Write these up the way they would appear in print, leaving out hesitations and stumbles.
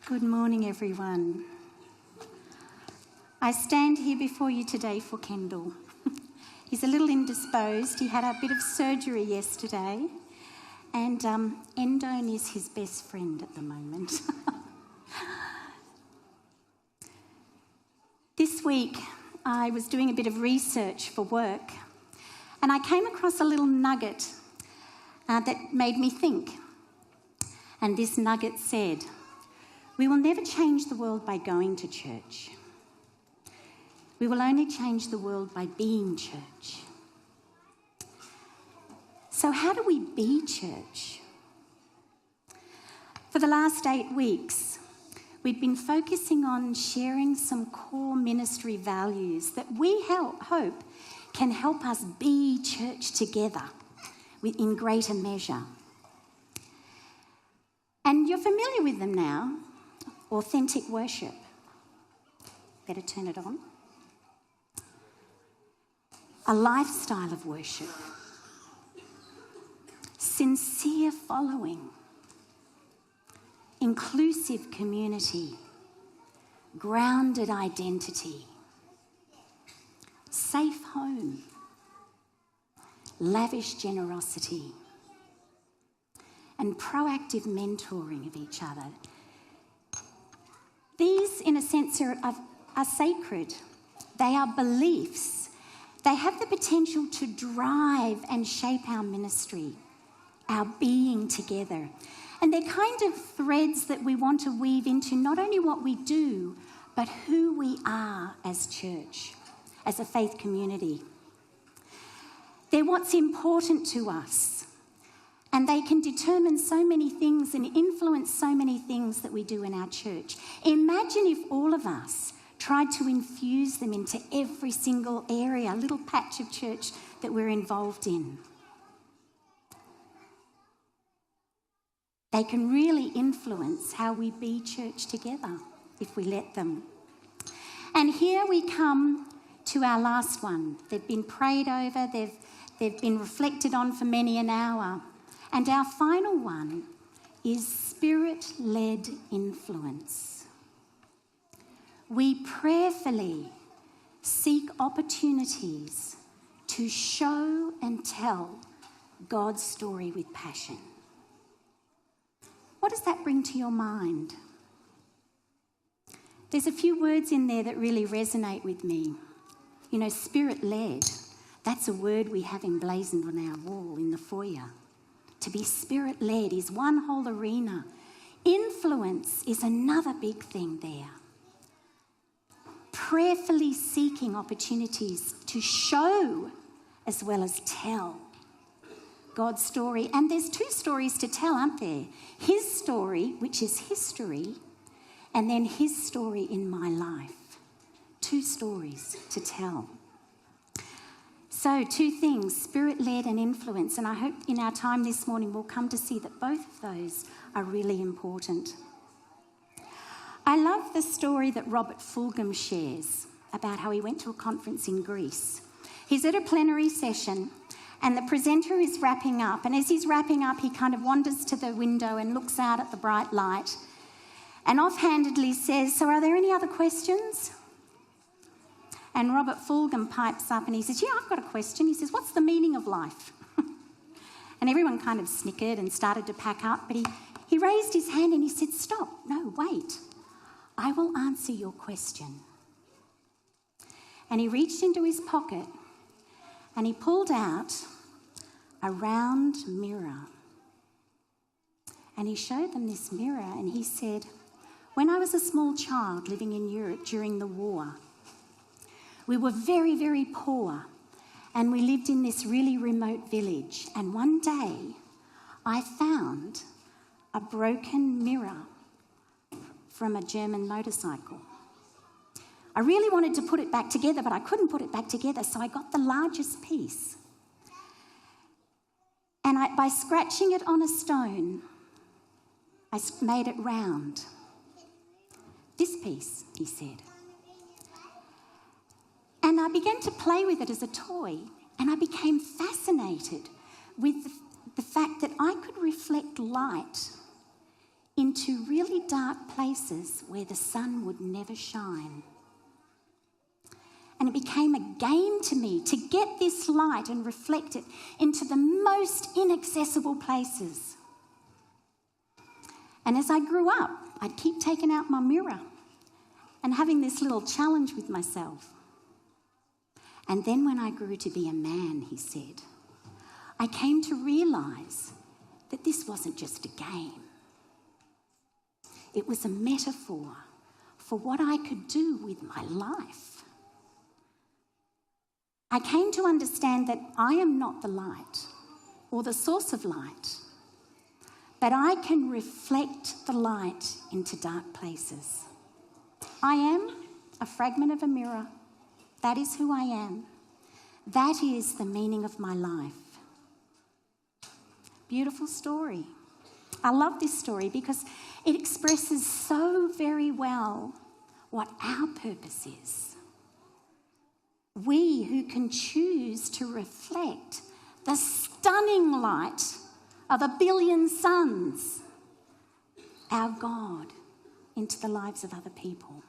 Good morning, everyone. I stand here before you today for Kendall. He's a little indisposed. He had a bit of surgery yesterday, and Endone is his best friend at the moment. This week, I was doing a bit of research for work, and I came across a little nugget that made me think. And this nugget said, "We will never change the world by going to church. We will only change the world by being church." So how do we be church? For the last 8 weeks, we've been focusing on sharing some core ministry values that we hope can help us be church together in greater measure. And you're familiar with them now. Authentic worship. Better turn it on. A lifestyle of worship. Sincere following. Inclusive community. Grounded identity. Safe home. Lavish generosity. And proactive mentoring of each other. These, in a sense, are sacred. They are beliefs. They have the potential to drive and shape our ministry, our being together. And they're kind of threads that we want to weave into not only what we do, but who we are as church, as a faith community. They're what's important to us. And they can determine so many things and influence so many things that we do in our church. Imagine if all of us tried to infuse them into every single area, little patch of church that we're involved in. They can really influence how we be church together if we let them. And here we come to our last one. They've been prayed over, they've been reflected on for many an hour. And our final one is Spirit-led influence. We prayerfully seek opportunities to show and tell God's story with passion. What does that bring to your mind? There's a few words in there that really resonate with me. You know, Spirit-led, that's a word we have emblazoned on our wall in the foyer. To be Spirit-led is one whole arena. Influence is another big thing there. Prayerfully seeking opportunities to show as well as tell God's story. And there's 2 stories to tell, aren't there? His story, which is history, and then his story in my life. 2 stories to tell. So 2 things, Spirit-led and influence. And I hope in our time this morning we'll come to see that both of those are really important. I love the story that Robert Fulgham shares about how he went to a conference in Greece. He's at a plenary session and the presenter is wrapping up. And as he's wrapping up, he kind of wanders to the window and looks out at the bright light and offhandedly says, "So are there any other questions?" And Robert Fulgham pipes up and he says, "Yeah, I've got a question." He says, "What's the meaning of life?" And everyone kind of snickered and started to pack up, but he raised his hand and he said, "Stop, no, wait. I will answer your question." And he reached into his pocket and he pulled out a round mirror. And he showed them this mirror and he said, "When I was a small child living in Europe during the war, we were very, very poor and we lived in this really remote village. And one day I found a broken mirror from a German motorcycle. I really wanted to put it back together, but I couldn't put it back together, so I got the largest piece. And by scratching it on a stone, I made it round. This piece," he said. And I began to play with it as a toy, and I became fascinated with the fact that I could reflect light into really dark places where the sun would never shine. And it became a game to me to get this light and reflect it into the most inaccessible places. And as I grew up, I'd keep taking out my mirror and having this little challenge with myself. And then when I grew to be a man, he said, I came to realise that this wasn't just a game. It was a metaphor for what I could do with my life. I came to understand that I am not the light or the source of light, but I can reflect the light into dark places. I am a fragment of a mirror. That is who I am. That is the meaning of my life. Beautiful story. I love this story because it expresses so very well what our purpose is. We who can choose to reflect the stunning light of a billion suns, our God, into the lives of other people.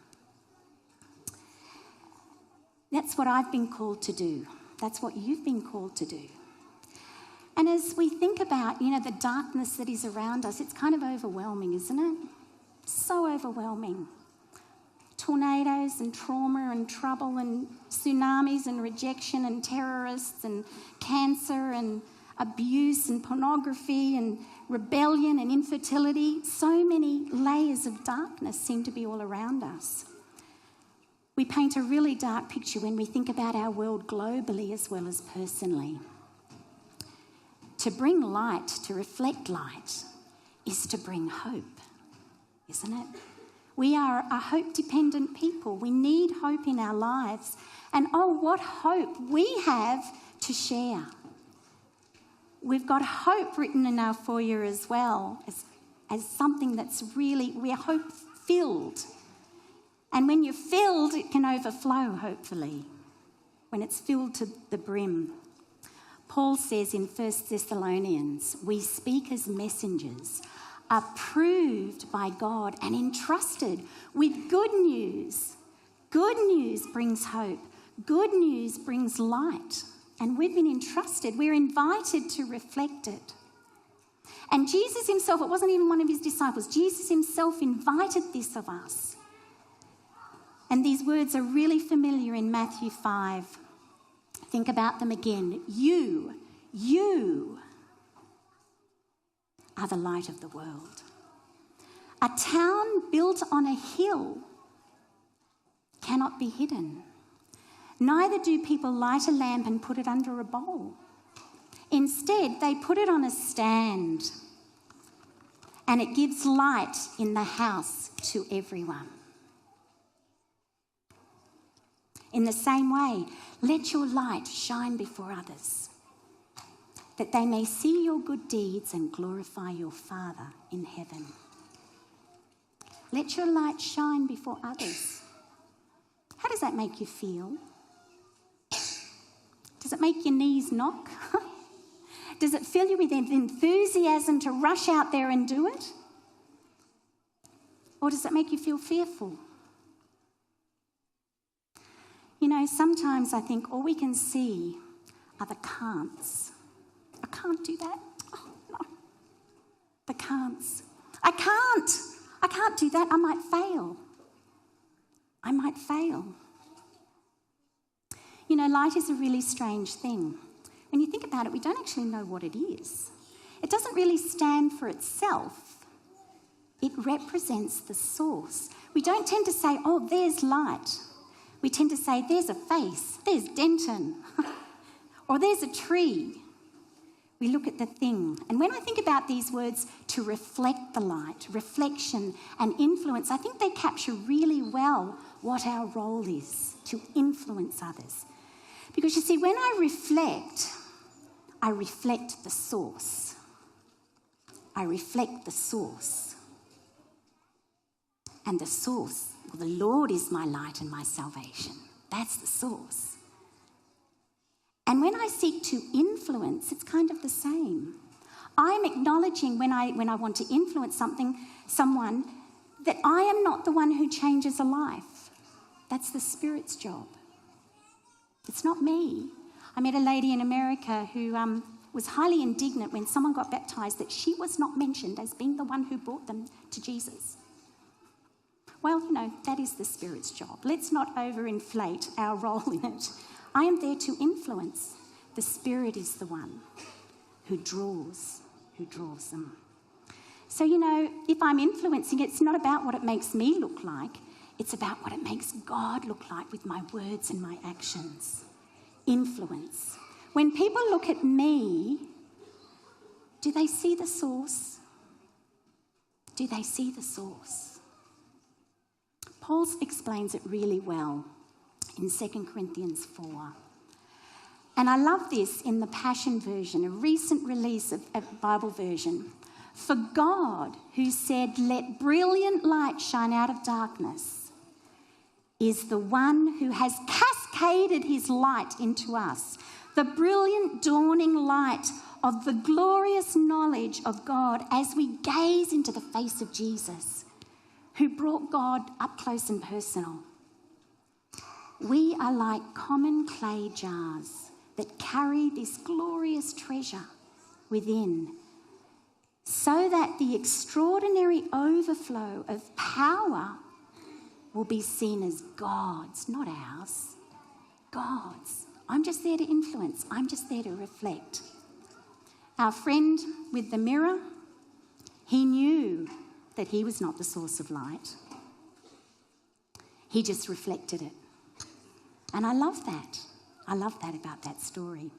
That's what I've been called to do. That's what you've been called to do. And as we think about, the darkness that is around us, it's kind of overwhelming, isn't it? So overwhelming. Tornadoes and trauma and trouble and tsunamis and rejection and terrorists and cancer and abuse and pornography and rebellion and infertility. So many layers of darkness seem to be all around us. We paint a really dark picture when we think about our world globally as well as personally. To bring light, to reflect light, is to bring hope, isn't it? We are a hope-dependent people. We need hope in our lives. And oh, what hope we have to share. We've got hope written in our foyer as well, as something that's really, we're hope-filled. And when you're filled, it can overflow, hopefully, when it's filled to the brim. Paul says in 1 Thessalonians, we speak as messengers, approved by God and entrusted with good news. Good news brings hope. Good news brings light. And we've been entrusted. We're invited to reflect it. And Jesus himself, it wasn't even one of his disciples, Jesus himself invited this of us. And these words are really familiar in Matthew 5. Think about them again. You are the light of the world. A town built on a hill cannot be hidden. Neither do people light a lamp and put it under a bowl. Instead, they put it on a stand, and it gives light in the house to everyone. In the same way, let your light shine before others, that they may see your good deeds and glorify your Father in heaven. Let your light shine before others. How does that make you feel? Does it make your knees knock? Does it fill you with enthusiasm to rush out there and do it? Or does it make you feel fearful? Sometimes I think all we can see are the can'ts. I can't do that. Oh, no. The can'ts. I can't do that. I might fail. Light is a really strange thing. When you think about it, we don't actually know what it is. It doesn't really stand for itself. It represents the source. We don't tend to say, oh, there's light. We tend to say, there's a face, there's Denton, or there's a tree. We look at the thing. And when I think about these words, to reflect the light, reflection and influence, I think they capture really well what our role is, to influence others. Because you see, when I reflect the source. I reflect the source. And the source, well, the Lord is my light and my salvation. That's the source. And when I seek to influence, it's kind of the same. I'm acknowledging when I want to influence something someone, that I am not the one who changes a life. That's the Spirit's job. It's not me. I met a lady in America who was highly indignant when someone got baptised that she was not mentioned as being the one who brought them to Jesus. Well, that is the Spirit's job. Let's not overinflate our role in it. I am there to influence. The Spirit is the one who draws them. So, if I'm influencing, it's not about what it makes me look like. It's about what it makes God look like with my words and my actions. Influence. When people look at me, do they see the source? Do they see the source? Paul explains it really well in 2 Corinthians 4. And I love this in the Passion Version, a recent release of a Bible version. For God, who said, "Let brilliant light shine out of darkness," is the one who has cascaded his light into us, the brilliant dawning light of the glorious knowledge of God as we gaze into the face of Jesus, who brought God up close and personal. We are like common clay jars that carry this glorious treasure within, so that the extraordinary overflow of power will be seen as God's, not ours. God's. I'm just there to influence. I'm just there to reflect. Our friend with the mirror, he knew that he was not the source of light. He just reflected it. And I love that. I love that about that story.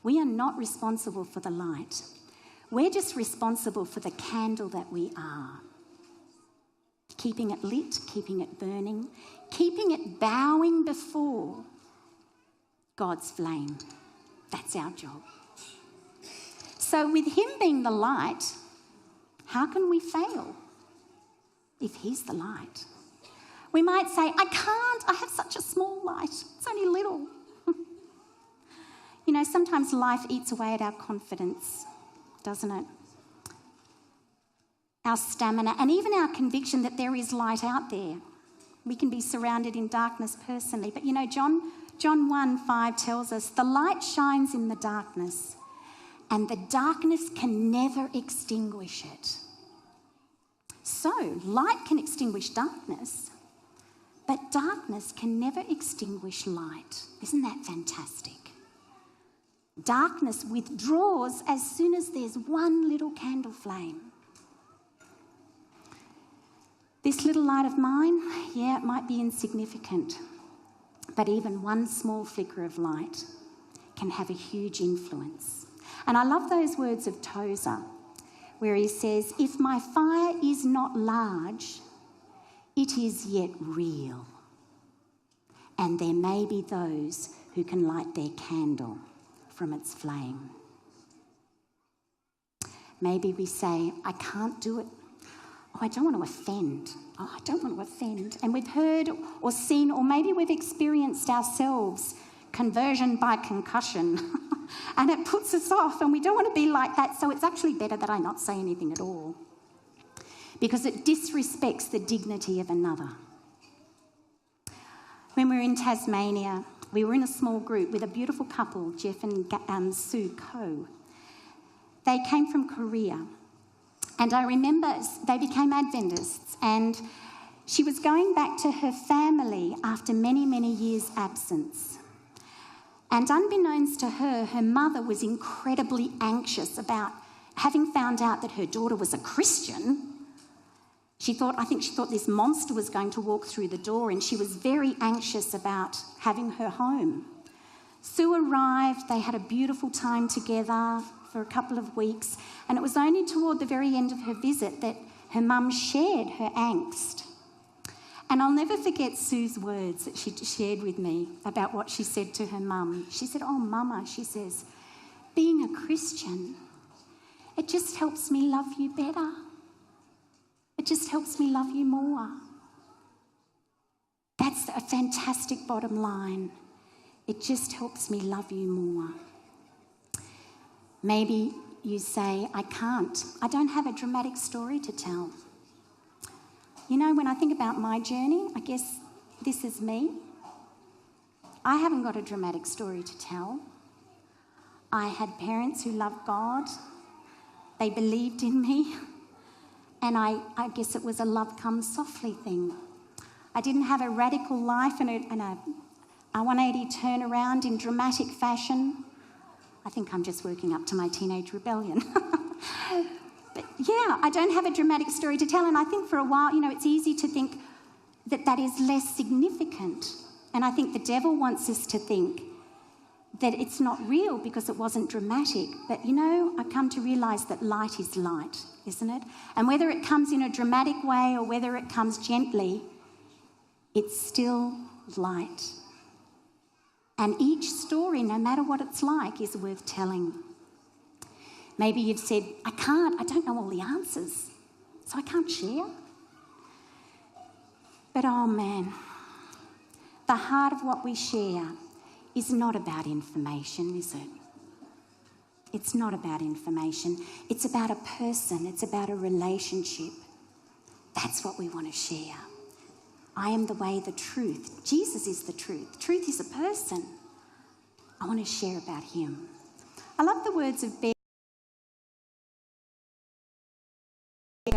We are not responsible for the light. We're just responsible for the candle that we are. Keeping it lit, keeping it burning, keeping it bowing before God's flame. That's our job. So with him being the light, how can we fail if he's the light? We might say, I can't, I have such a small light. It's only little. Sometimes life eats away at our confidence, doesn't it? Our stamina and even our conviction that there is light out there. We can be surrounded in darkness personally. But John 1:5 tells us, the light shines in the darkness and the darkness can never extinguish it. So, light can extinguish darkness, but darkness can never extinguish light. Isn't that fantastic? Darkness withdraws as soon as there's one little candle flame. This little light of mine, it might be insignificant, but even one small flicker of light can have a huge influence. And I love those words of Tozer, where he says, if my fire is not large, it is yet real. And there may be those who can light their candle from its flame. Maybe we say, I can't do it. Oh, I don't want to offend. Oh, I don't want to offend. And we've heard or seen, or maybe we've experienced ourselves conversion by concussion. And it puts us off, and we don't want to be like that. So it's actually better that I not say anything at all, because it disrespects the dignity of another. When we were in Tasmania, we were in a small group with a beautiful couple, Jeff and Sue Coe. They came from Korea. And I remember they became Adventists, and she was going back to her family after many, many years' absence. And unbeknownst to her, her mother was incredibly anxious about having found out that her daughter was a Christian. I think she thought this monster was going to walk through the door, and she was very anxious about having her home. Sue arrived, they had a beautiful time together for a couple of weeks, and it was only toward the very end of her visit that her mum shared her angst. And I'll never forget Sue's words that she shared with me about what she said to her mum. She said, oh, Mama, she says, being a Christian, it just helps me love you better. It just helps me love you more. That's a fantastic bottom line. It just helps me love you more. Maybe you say, I don't have a dramatic story to tell. You know, when I think about my journey, I guess this is me. I haven't got a dramatic story to tell. I had parents who loved God. They believed in me. And I guess it was a love comes softly thing. I didn't have a radical life and a 180 turnaround in dramatic fashion. I think I'm just working up to my teenage rebellion. But yeah, I don't have a dramatic story to tell. And I think for a while, it's easy to think that that is less significant. And I think the devil wants us to think that it's not real because it wasn't dramatic. But, I've come to realise that light is light, isn't it? And whether it comes in a dramatic way or whether it comes gently, it's still light. And each story, no matter what it's like, is worth telling. Maybe you've said, I don't know all the answers, so I can't share. But oh man, the heart of what we share is not about information, is it? It's not about information. It's about a person. It's about a relationship. That's what we want to share. I am the way, the truth. Jesus is the truth. Truth is a person. I want to share about him. I love the words of Ben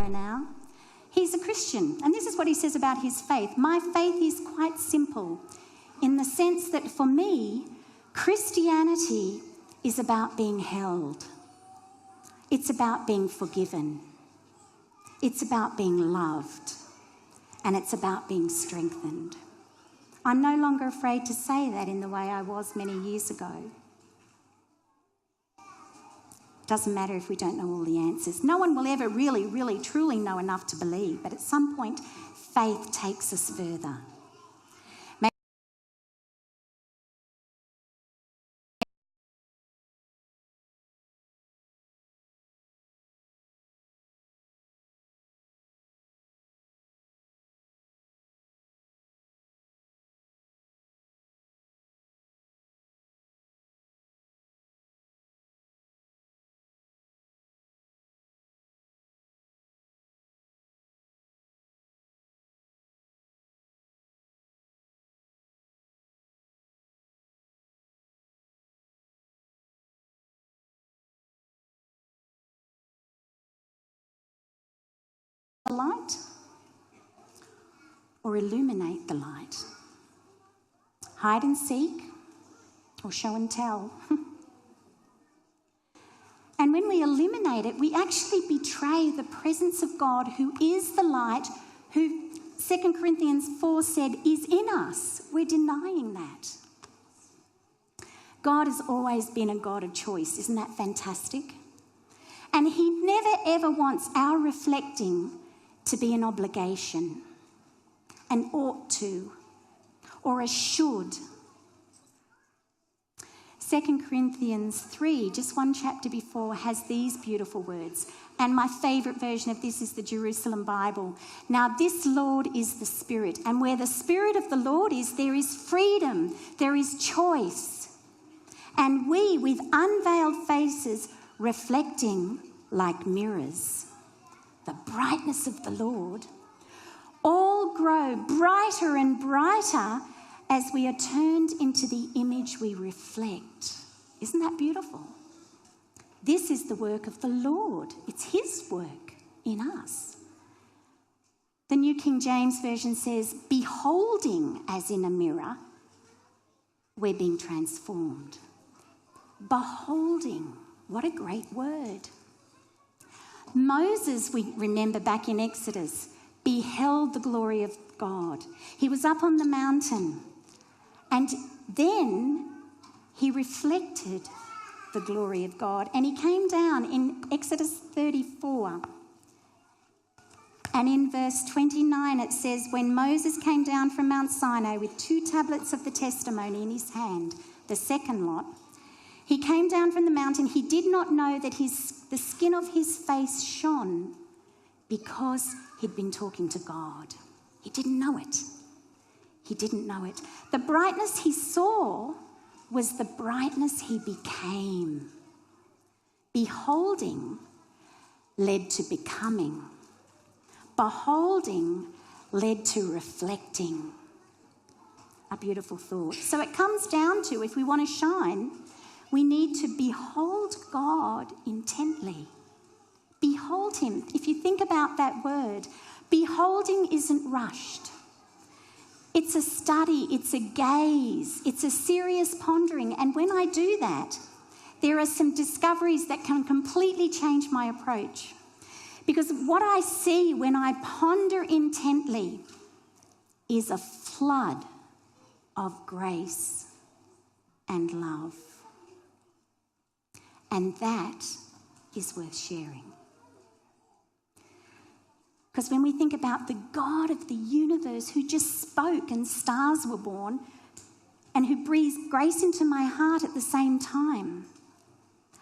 now. He's a Christian, and this is what he says about his faith. My faith is quite simple in the sense that for me, Christianity is about being held. It's about being forgiven. It's about being loved. And it's about being strengthened. I'm no longer afraid to say that in the way I was many years ago. Doesn't matter if we don't know all the answers. No one will ever really, really, truly know enough to believe. But at some point, faith takes us further. The light or illuminate the light? Hide and seek or show and tell? And when we eliminate it, we actually betray the presence of God, who is the light, who 2 Corinthians 4 said is in us. We're denying that. God has always been a God of choice. Isn't that fantastic? And he never ever wants our reflecting to be an obligation, an ought to, or a should. 2 Corinthians 3, just one chapter before, has these beautiful words. And my favourite version of this is the Jerusalem Bible. Now this Lord is the Spirit, and where the Spirit of the Lord is, there is freedom, there is choice. And we, with unveiled faces, reflecting like mirrors the brightness of the Lord, all grow brighter and brighter as we are turned into the image we reflect. Isn't that beautiful? This is the work of the Lord. It's his work in us. The New King James Version says, beholding as in a mirror, we're being transformed. Beholding, what a great word. Moses, we remember back in Exodus, beheld the glory of God. He was up on the mountain, and then he reflected the glory of God, and he came down in Exodus 34. And in verse 29 it says, when Moses came down from Mount Sinai with 2 tablets of the testimony in his hand, the second lot, he came down from the mountain. He did not know that the skin of his face shone because he'd been talking to God. He didn't know it. He didn't know it. The brightness he saw was the brightness he became. Beholding led to becoming. Beholding led to reflecting. A beautiful thought. So it comes down to, if we want to shine, we need to behold God intently. Behold him. If you think about that word, beholding isn't rushed. It's a study, it's a gaze, it's a serious pondering. And when I do that, there are some discoveries that can completely change my approach. Because what I see when I ponder intently is a flood of grace and love. And that is worth sharing. Because when we think about the God of the universe who just spoke and stars were born and who breathed grace into my heart at the same time,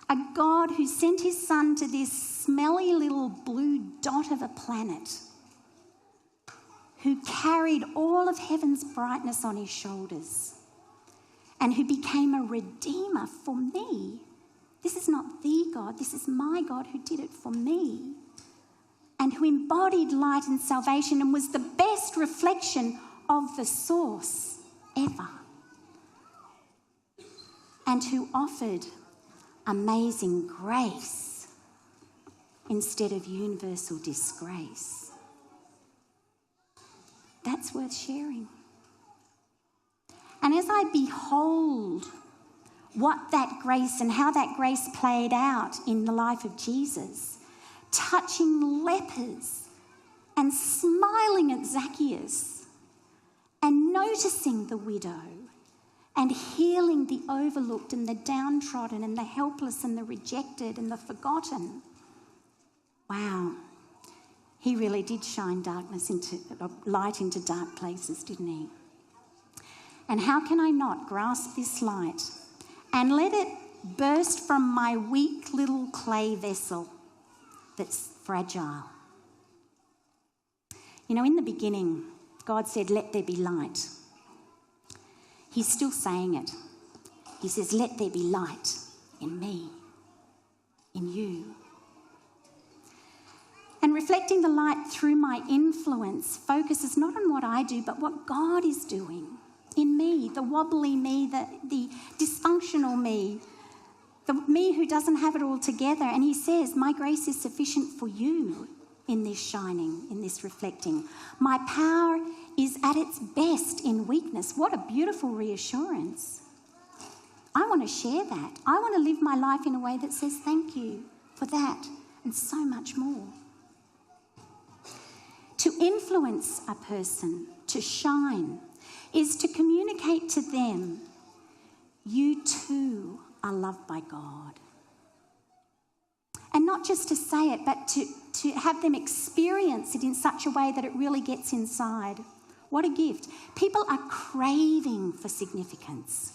a God who sent his son to this smelly little blue dot of a planet, who carried all of heaven's brightness on his shoulders and who became a redeemer for me. This is not the God, this is my God who did it for me. And who embodied light and salvation and was the best reflection of the source ever. And who offered amazing grace instead of universal disgrace. That's worth sharing. And as I behold what that grace and how that grace played out in the life of Jesus, touching lepers and smiling at Zacchaeus and noticing the widow and healing the overlooked and the downtrodden and the helpless and the rejected and the forgotten. Wow, he really did shine light into dark places, didn't he? And how can I not grasp this light and let it burst from my weak little clay vessel that's fragile? You know, in the beginning, God said, "Let there be light." He's still saying it. He says, "Let there be light in me, in you." And reflecting the light through my influence focuses not on what I do, but what God is doing in me, the wobbly me, the dysfunctional me, the me who doesn't have it all together. And he says, "My grace is sufficient for you in this shining, in this reflecting. My power is at its best in weakness." What a beautiful reassurance. I want to share that. I want to live my life in a way that says thank you for that and so much more. To influence a person, to shine, is to communicate to them, you too are loved by God. And not just to say it, but to have them experience it in such a way that it really gets inside. What a gift. People are craving for significance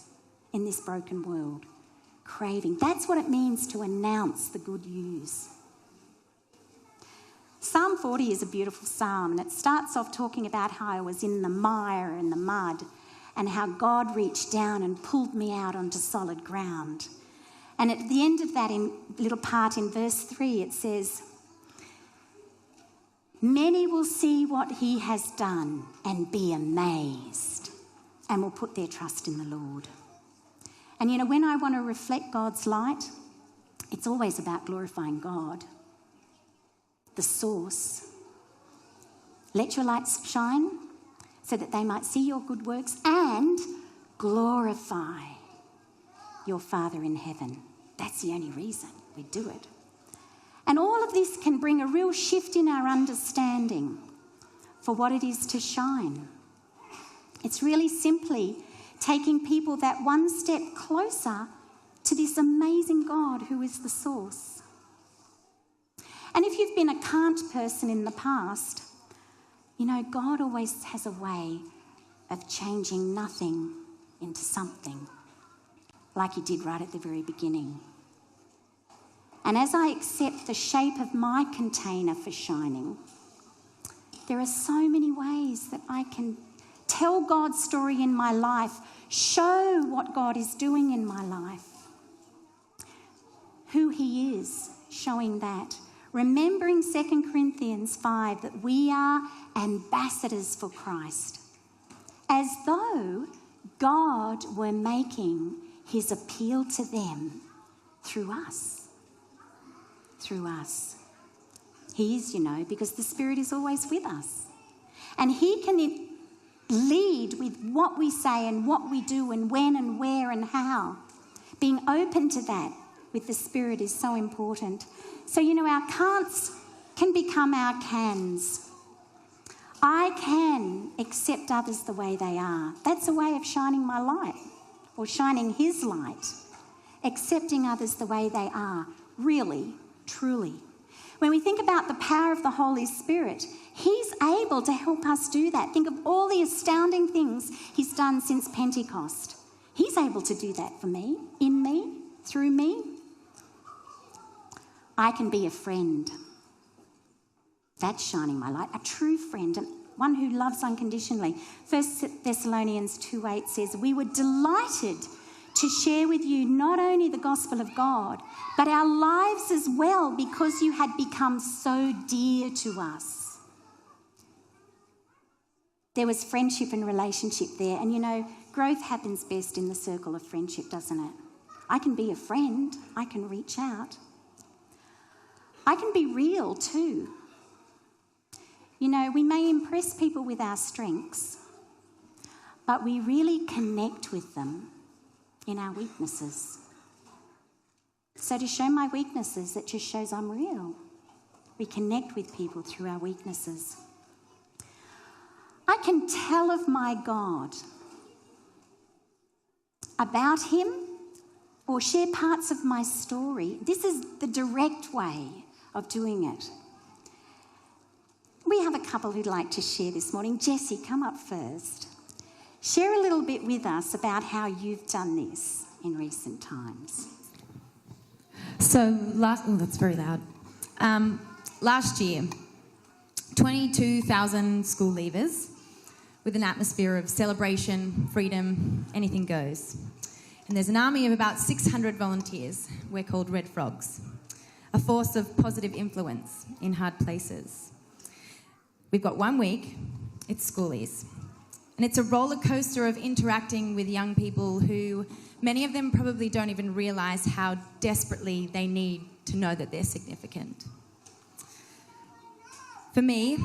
in this broken world. Craving. That's what it means to announce the good news. Psalm 40 is a beautiful psalm, and it starts off talking about how I was in the mire and the mud and how God reached down and pulled me out onto solid ground. And at the end of that little part in verse 3, it says, "Many will see what he has done and be amazed and will put their trust in the Lord." And you know, when I want to reflect God's light, it's always about glorifying God, the source. Let your lights shine so that they might see your good works and glorify your Father in heaven. That's the only reason we do it. And all of this can bring a real shift in our understanding for what it is to shine. It's really simply taking people that one step closer to this amazing God who is the source. And if you've been a can't person in the past, you know, God always has a way of changing nothing into something, like he did right at the very beginning. And as I accept the shape of my container for shining, there are so many ways that I can tell God's story in my life, show what God is doing in my life, who he is, showing that, remembering 2 Corinthians 5 that we are ambassadors for Christ, as though God were making his appeal to them through us. Through us. He is, because the Spirit is always with us. And he can lead with what we say and what we do and when and where and how. Being open to that with the Spirit is so important. So, our can'ts can become our cans. I can accept others the way they are. That's a way of shining my light, or shining his light. Accepting others the way they are, really, truly. When we think about the power of the Holy Spirit, he's able to help us do that. Think of all the astounding things he's done since Pentecost. He's able to do that for me, in me, through me. I can be a friend. That's shining my light. A true friend, and one who loves unconditionally. 1 Thessalonians 2:8 says, "We were delighted to share with you not only the gospel of God, but our lives as well, because you had become so dear to us." There was friendship and relationship there. And growth happens best in the circle of friendship, doesn't it? I can be a friend. I can reach out. I can be real too. We may impress people with our strengths, but we really connect with them in our weaknesses. So to show my weaknesses, it just shows I'm real. We connect with people through our weaknesses. I can tell of my God, about him, or share parts of my story. This is the direct way of doing it. We have a couple who'd like to share this morning. Jessie, come up first. Share a little bit with us about how you've done this in recent times. So, that's very loud. Last year, 22,000 school leavers with an atmosphere of celebration, freedom, anything goes. And there's an army of about 600 volunteers. We're called Red Frogs, a force of positive influence in hard places. We've got 1 week, it's schoolies. And it's a roller coaster of interacting with young people who, many of them probably don't even realise how desperately they need to know that they're significant. For me,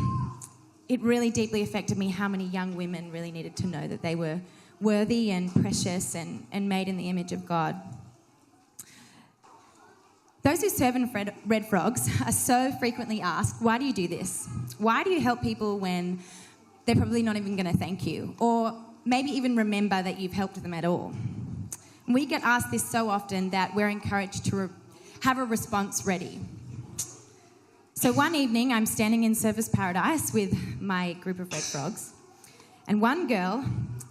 it really deeply affected me how many young women really needed to know that they were worthy and precious and made in the image of God. Those who serve in Red Frogs are so frequently asked, why do you do this? Why do you help people when they're probably not even going to thank you, or maybe even remember that you've helped them at all? And we get asked this so often that we're encouraged to have a response ready. So one evening, I'm standing in Service Paradise with my group of Red Frogs, and one girl,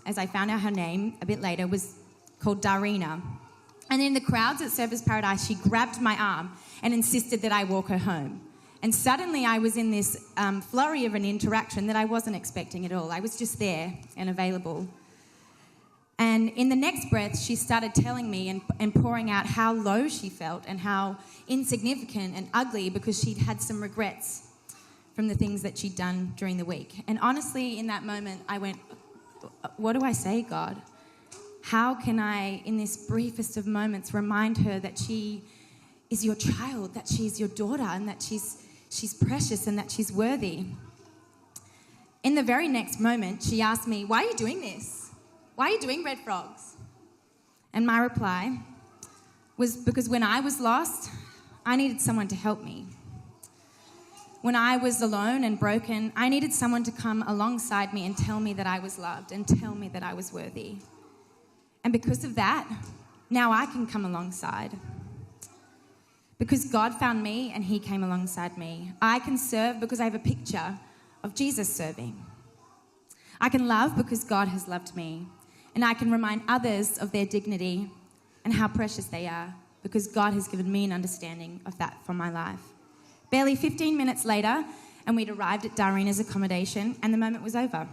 as I found out her name a bit later, was called Darina. And in the crowds at Service Paradise, she grabbed my arm and insisted that I walk her home. And suddenly I was in this flurry of an interaction that I wasn't expecting at all. I was just there and available. And in the next breath, she started telling me and pouring out how low she felt and how insignificant and ugly, because she'd had some regrets from the things that she'd done during the week. And honestly, in that moment, I went, what do I say, God? How can I, in this briefest of moments, remind her that she is your child, that she's your daughter, and that she's precious and that she's worthy? In the very next moment, she asked me, why are you doing this? Why are you doing Red Frogs? And my reply was, because when I was lost, I needed someone to help me. When I was alone and broken, I needed someone to come alongside me and tell me that I was loved and tell me that I was worthy. And because of that, now I can come alongside. Because God found me and he came alongside me. I can serve because I have a picture of Jesus serving. I can love because God has loved me. And I can remind others of their dignity and how precious they are, because God has given me an understanding of that for my life. Barely 15 minutes later, and we'd arrived at Darina's accommodation, and the moment was over.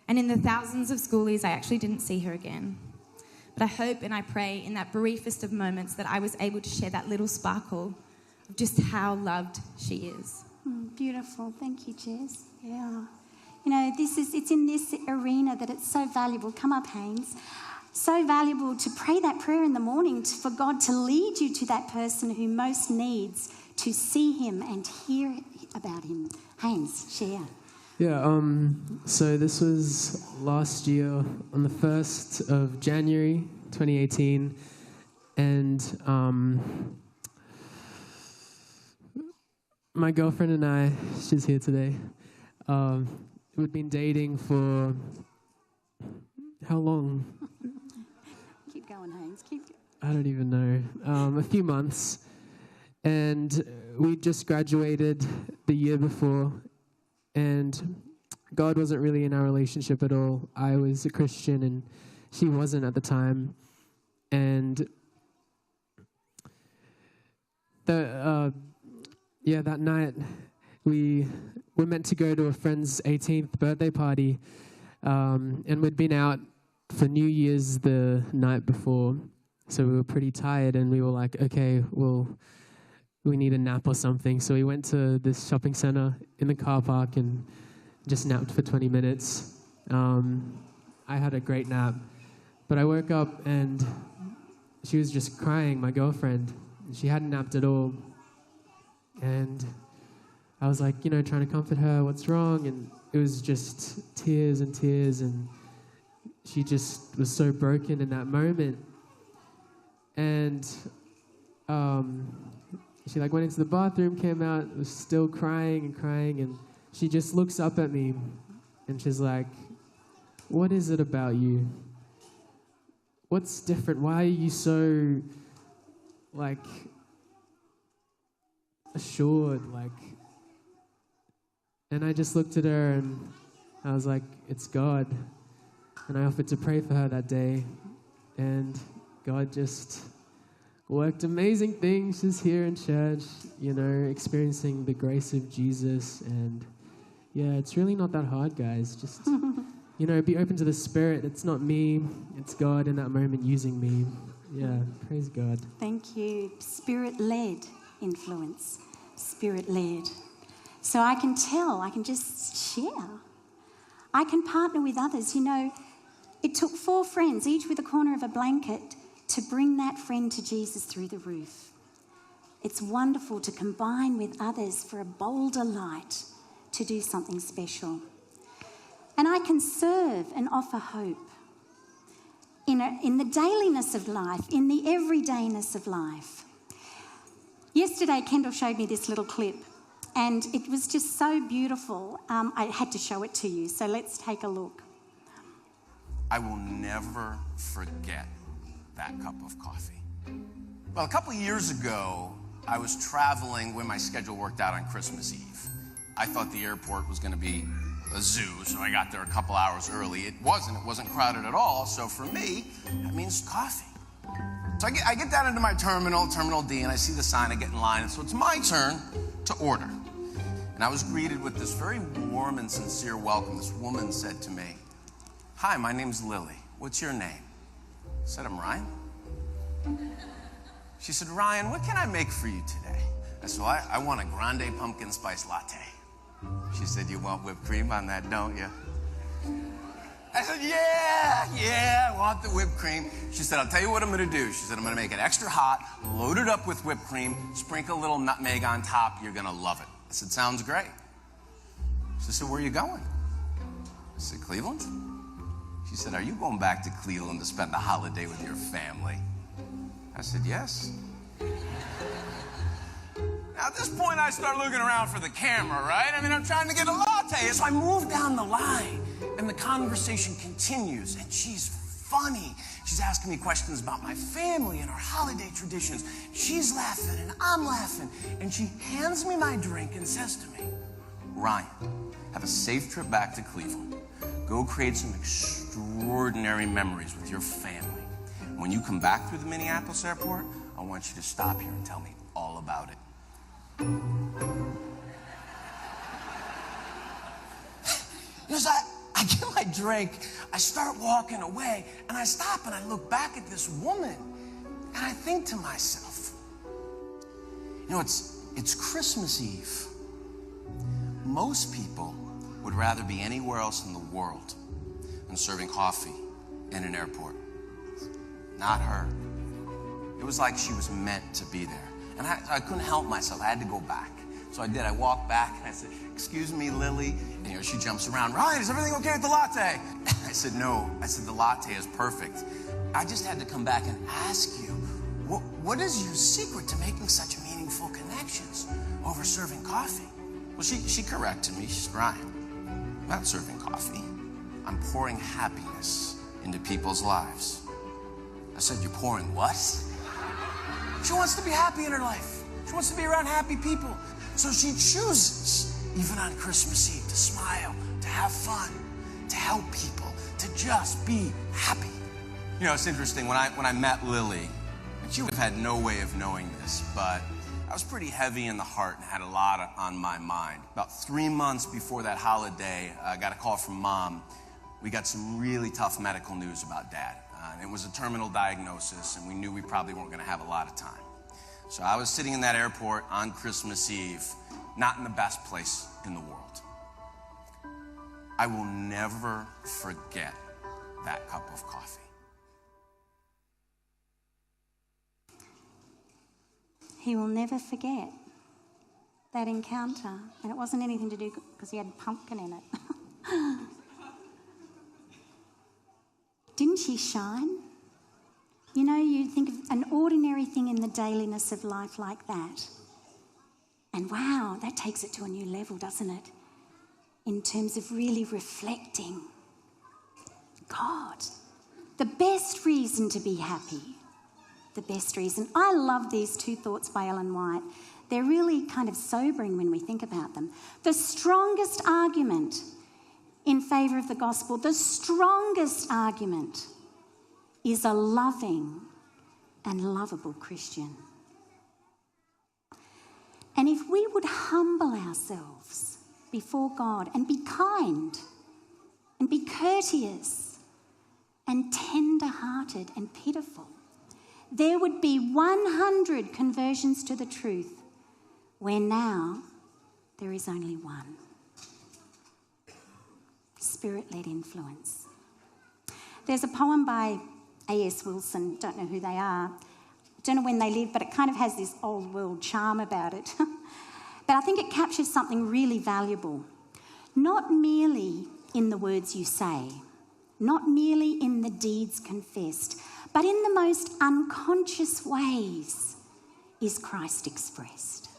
And in the thousands of schoolies, I actually didn't see her again. But I hope and I pray in that briefest of moments that I was able to share that little sparkle just how loved she is. Beautiful. Thank you, Jess. Yeah. You know, it's in this arena that it's so valuable. Come up, Haynes. So valuable to pray that prayer in the morning for God to lead you to that person who most needs to see him and hear about him. Haynes, share. Yeah, so this was last year on the 1st of January 2018, and my girlfriend and I, she's here today, we'd been dating for how long? Keep going, Haynes, keep going. I don't even know, a few months, and we just graduated the year before, and God wasn't really in our relationship at all. I was a Christian and she wasn't at the time. And that night we were meant to go to a friend's 18th birthday party, and we'd been out for New Year's the night before, so we were pretty tired, and we were like, okay, well, we need a nap or something. So we went to this shopping center in the car park and just napped for 20 minutes. I had a great nap, but I woke up and she was just crying, my girlfriend. She hadn't napped at all. And I was like, trying to comfort her, what's wrong? And it was just tears and tears, and she just was so broken in that moment. And she went into the bathroom, came out, was still crying, and she just looks up at me, and she's like, what is it about you? What's different? Why are you so, assured, And I just looked at her, and I was like, it's God. And I offered to pray for her that day, and God just worked amazing things. She's here in church, experiencing the grace of Jesus. And yeah, it's really not that hard, guys. Just, be open to the Spirit. It's not me, it's God in that moment using me. Yeah, praise God. Thank you. Spirit-led influence. Spirit-led. So I can just share. I can partner with others. It took 4 friends, each with a corner of a blanket, to bring that friend to Jesus through the roof. It's wonderful to combine with others for a bolder light to do something special. And I can serve and offer hope in the dailiness of life, in the everydayness of life. Yesterday, Kendall showed me this little clip, and it was just so beautiful. I had to show it to you, so let's take a look. I will never forget that cup of coffee. Well, a couple of years ago, I was traveling when my schedule worked out on Christmas Eve. I thought the airport was going to be a zoo, so I got there a couple hours early. It wasn't crowded at all, so for me, that means coffee. So I get down into my Terminal D, and I see the sign, I get in line, and so it's my turn to order. And I was greeted with this very warm and sincere welcome. This woman said to me, "Hi, my name's Lily. What's your name?" I said, "I'm Ryan." She said, "Ryan, what can I make for you today?" I said, "Well, I want a grande pumpkin spice latte." She said, "You want whipped cream on that, don't you?" I said, yeah, I want the whipped cream. She said, "I'll tell you what I'm going to do." She said, "I'm going to make it extra hot, load it up with whipped cream, sprinkle a little nutmeg on top. You're going to love it." I said, "Sounds great." She said, "Where are you going?" I said, "Cleveland." She said, "Are you going back to Cleveland to spend the holiday with your family?" I said, "Yes." Now, at this point, I start looking around for the camera, right? I'm trying to get a latte. So I move down the line, and the conversation continues, and she's funny. She's asking me questions about my family and our holiday traditions. She's laughing, and I'm laughing, and she hands me my drink and says to me, "Ryan, have a safe trip back to Cleveland. Go create some extraordinary memories with your family. When you come back through the Minneapolis airport, I want you to stop here and tell me all about it." As I get my drink, I start walking away, and I stop and I look back at this woman, and I think to myself, it's it's Christmas Eve. Most people would rather be anywhere else in the world than serving coffee in an airport. Not her. It was like she was meant to be there. And I couldn't help myself. I had to go back. So I did. I walked back and I said, "Excuse me, Lily." And she jumps around. "Ryan, is everything okay with the latte?" I said, "No." I said, "The latte is perfect." I just had to come back and ask you, what is your secret to making such meaningful connections over serving coffee? Well, she corrected me. She said, "Ryan, I'm not serving coffee. I'm pouring happiness into people's lives." I said, "You're pouring what?" She wants to be happy in her life. She wants to be around happy people. So she chooses, even on Christmas Eve, to smile, to have fun, to help people, to just be happy. You know, it's interesting, when I met Lily, she would have had no way of knowing this, but I was pretty heavy in the heart and had a lot on my mind. About 3 months before that holiday, I got a call from Mom. We got some really tough medical news about Dad. It was a terminal diagnosis, and we knew we probably weren't going to have a lot of time. So I was sitting in that airport on Christmas Eve, not in the best place in the world. I will never forget that cup of coffee. He will never forget that encounter. And it wasn't anything to do because he had pumpkin in it. Didn't she shine? You know, you think of an ordinary thing in the dailiness of life like that. And wow, that takes it to a new level, doesn't it? In terms of really reflecting God. The best reason to be happy. The best reason. I love these two thoughts by Ellen White. They're really kind of sobering when we think about them. The strongest argument in favour of the gospel, the strongest argument is a loving and lovable Christian. And if we would humble ourselves before God and be kind and be courteous and tender-hearted and pitiful, there would be 100 conversions to the truth, where now there is only one. Spirit-led influence. There's a poem by A.S. Wilson, don't know who they are, don't know when they lived, but it kind of has this old world charm about it. But I think it captures something really valuable. Not merely in the words you say, not merely in the deeds confessed, but in the most unconscious ways is Christ expressed.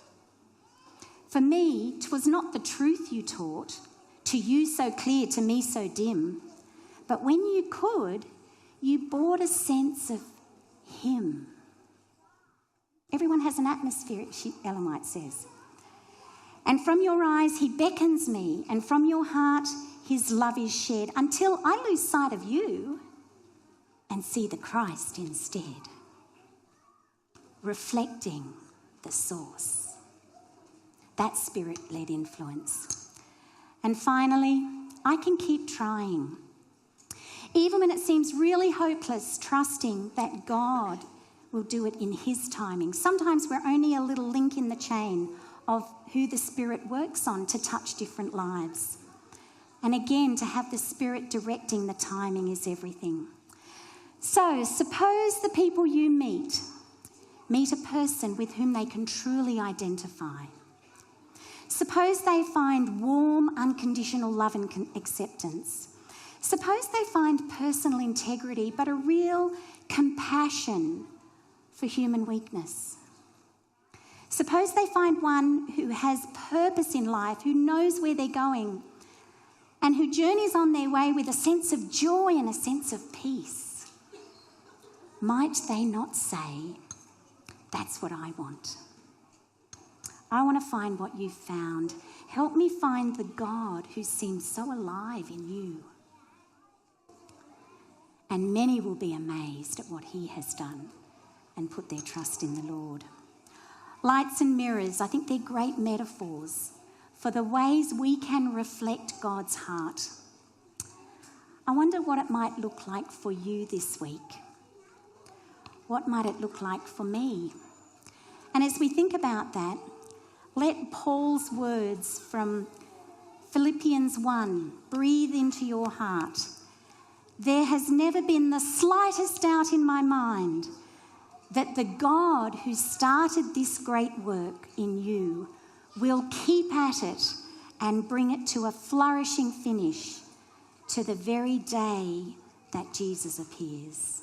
For me, 'twas not the truth you taught, to you so clear, to me so dim, but when you could, you brought a sense of him. Everyone has an atmosphere, Ellen White says. And from your eyes he beckons me, and from your heart his love is shed, until I lose sight of you and see the Christ instead, reflecting the source. That's spirit-led influence. And finally, I can keep trying. Even when it seems really hopeless, trusting that God will do it in his timing. Sometimes we're only a little link in the chain of who the Spirit works on to touch different lives. And again, to have the Spirit directing the timing is everything. So, suppose the people you meet a person with whom they can truly identify. Suppose they find warm, unconditional love and acceptance. Suppose they find personal integrity, but a real compassion for human weakness. Suppose they find one who has purpose in life, who knows where they're going, and who journeys on their way with a sense of joy and a sense of peace. Might they not say, "That's what I want. I want to find what you've found. Help me find the God who seems so alive in you." And many will be amazed at what he has done and put their trust in the Lord. Lights and mirrors, I think they're great metaphors for the ways we can reflect God's heart. I wonder what it might look like for you this week. What might it look like for me? And as we think about that, Let Paul's words from Philippians 1 breathe into your heart. There has never been the slightest doubt in my mind that the God who started this great work in you will keep at it and bring it to a flourishing finish to the very day that Jesus appears.